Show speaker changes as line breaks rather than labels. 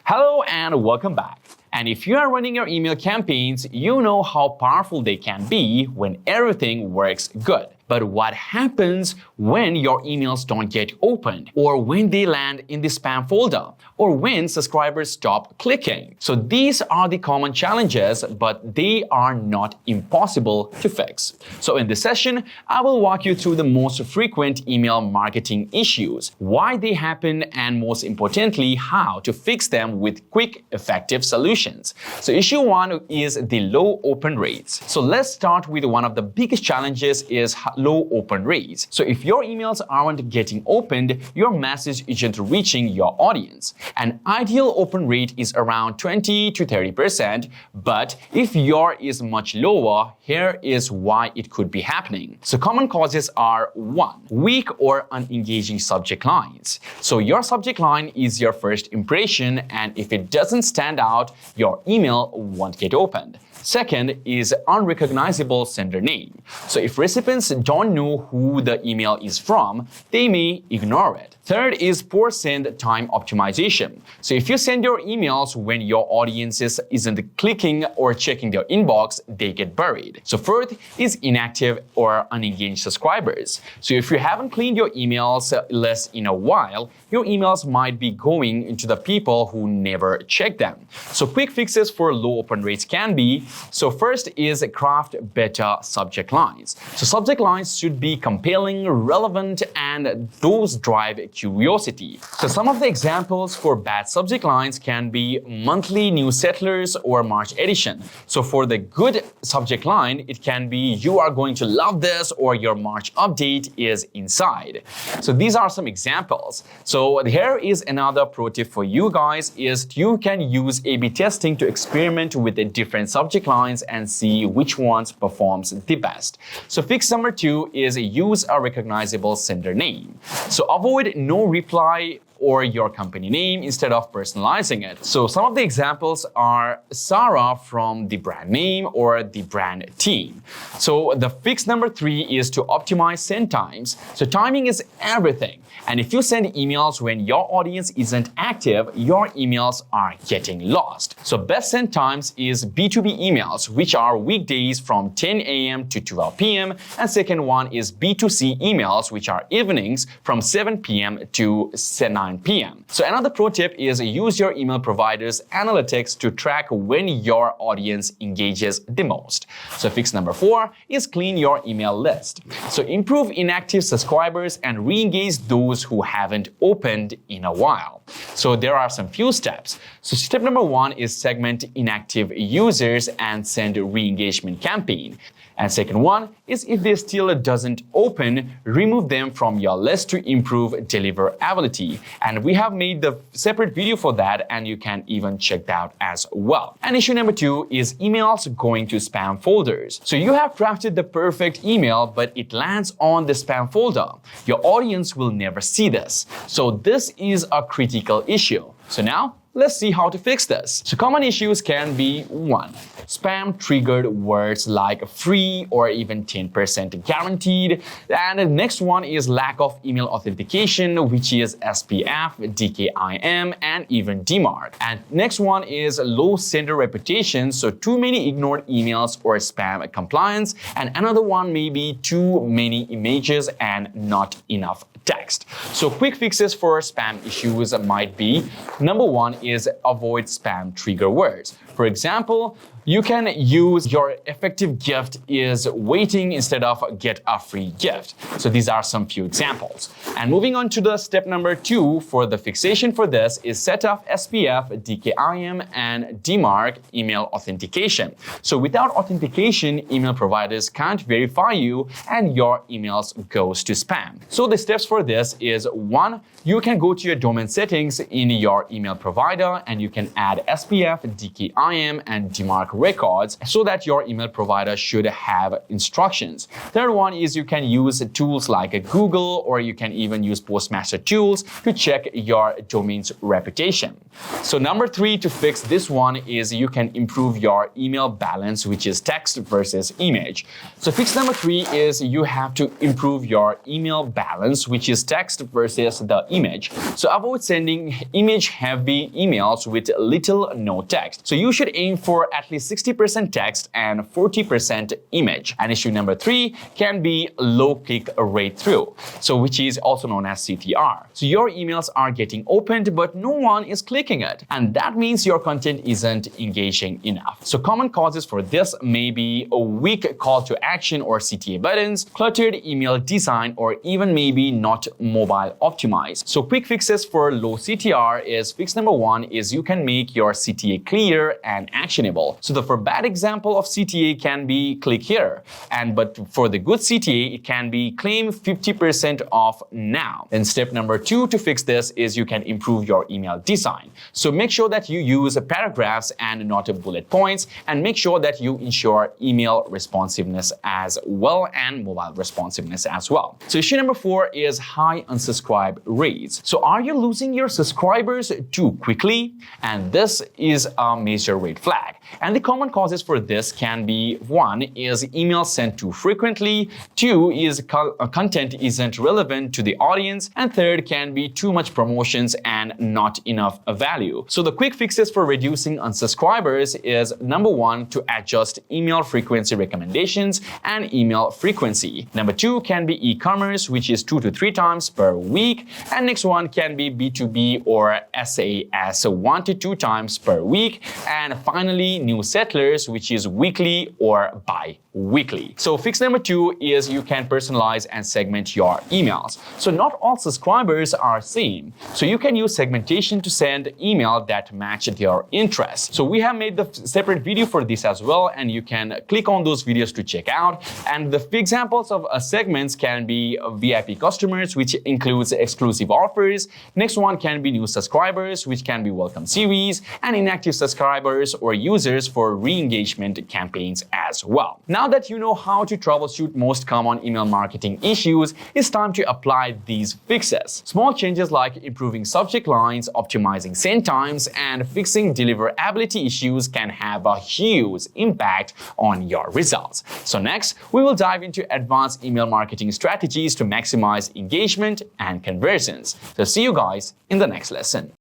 Hello and welcome back. And if you are running your email campaigns, you know how powerful they can be when everything works good. But what happens when your emails don't get opened, or when they land in the spam folder, or when subscribers stop clicking? So these are the common challenges, but they are not impossible to fix. So in this session, I will walk you through the most frequent email marketing issues, why they happen, and most importantly, how to fix them with quick, effective solutions. So issue one is the low open rates. So let's start with one of the biggest challenges is low open rates. So if your emails aren't getting opened, your message isn't reaching your audience. An ideal open rate is around 20 to 30%, but if yours is much lower, here is why it could be happening. So common causes are 1. Weak or unengaging subject lines. So your subject line is your first impression, and if it doesn't stand out, your email won't get opened. Second is unrecognizable sender name. So if recipients don't know who the email is from, they may ignore it. Third is poor send time optimization. So if you send your emails when your audience isn't clicking or checking their inbox, they get buried. So fourth is inactive or unengaged subscribers. So if you haven't cleaned your emails less in a while, your emails might be going into the people who never check them. So quick fixes for low open rates can be, so first is craft better subject lines. So subject lines should be compelling, relevant, and those drive curiosity. So some of the examples for bad subject lines can be monthly new settlers or March edition. So for the good subject line, it can be you are going to love this or your March update is inside. So these are some examples. So here is another pro tip for you guys is you can use A/B testing to experiment with the different subject lines and see which ones performs the best. So fix number 2 is use a recognizable sender name. So avoid no reply or your company name instead of personalizing it. So some of the examples are Sarah from the brand name or the brand team. So the fix number 3 is to optimize send times. So timing is everything. And if you send emails when your audience isn't active, your emails are getting lost. So best send times is B2B emails, which are weekdays from 10 a.m. to 12 p.m. And second one is B2C emails, which are evenings from 7 p.m. to 9 p.m. So another pro tip is use your email provider's analytics to track when your audience engages the most. So fix number 4 is clean your email list. So improve inactive subscribers and re-engage those who haven't opened in a while. So there are some few steps. So step number 1 is segment inactive users and send re-engagement campaign. And second one is if they still doesn't open, remove them from your list to improve deliverability. And we have made the separate video for that, and you can even check that out as well. And issue number 2 is emails going to spam folders. So you have crafted the perfect email, but it lands on the spam folder. Your audience will never see this. So this is a critical issue. So now, let's see how to fix this. So common issues can be 1. Spam triggered words like free or even 10% guaranteed. And the next one is lack of email authentication, which is SPF, DKIM, and even DMARC. And next one is low sender reputation, so too many ignored emails or spam compliance. And another one may be too many images and not enough text. So quick fixes for spam issues might be, number 1 is avoid spam trigger words. For example, you can use your effective gift is waiting instead of get a free gift. So these are some few examples. And moving on to the step number 2 for the fixation for this is set up SPF, DKIM, and DMARC email authentication. So without authentication, email providers can't verify you and your emails goes to spam. So the steps for this is 1, you can go to your domain settings in your email provider and you can add SPF, DKIM, and DMARC records so that your email provider should have instructions. Third one is you can use tools like Google, or you can even use Postmaster tools to check your domain's reputation. So number 3 to fix this one is you can improve your email balance, which is text versus image. So fix number 3 is you have to improve your email balance, which is text versus the image. So avoid sending image-heavy emails with little no text. So you should aim for at least 60% text and 40% image. And issue number 3 can be low click rate through, so which is also known as CTR. So your emails are getting opened, but no one is clicking it. And that means your content isn't engaging enough. So common causes for this may be a weak call to action or CTA buttons, cluttered email design, or even maybe not mobile optimized. So quick fixes for low CTR is fix number 1 is you can make your CTA clear and actionable. So for bad example of CTA can be click here, but for the good CTA it can be claim 50% off now. Then step number 2 to fix this is you can improve your email design. So make sure that you use paragraphs and not bullet points, and make sure that you ensure email responsiveness as well and mobile responsiveness as well. So issue number 4 is high unsubscribe rates. So are you losing your subscribers too quickly? And this is a major red flag. And the common causes for this can be 1 is emails sent too frequently, 2 is content isn't relevant to the audience, and 3rd can be too much promotions and not enough value. So the quick fixes for reducing unsubscribers is number 1 to adjust email frequency recommendations and email frequency. Number 2 can be e-commerce, which is 2 to 3 times per week, and next one can be B2B or SaaS, so 1 to 2 times per week, and finally new settlers, which is weekly or bi-weekly. So fix number 2 is you can personalize and segment your emails. So not all subscribers are same. So you can use segmentation to send email that match their interests. So we have made the separate video for this as well, and you can click on those videos to check out. And the examples of segments can be VIP customers, which includes exclusive offers. Next one can be new subscribers, which can be welcome series, and inactive subscribers or users for re-engagement campaigns as well. Now that you know how to troubleshoot most common email marketing issues, it's time to apply these fixes. Small changes like improving subject lines, optimizing send times, and fixing deliverability issues can have a huge impact on your results. So next, we will dive into advanced email marketing strategies to maximize engagement and conversions. So see you guys in the next lesson.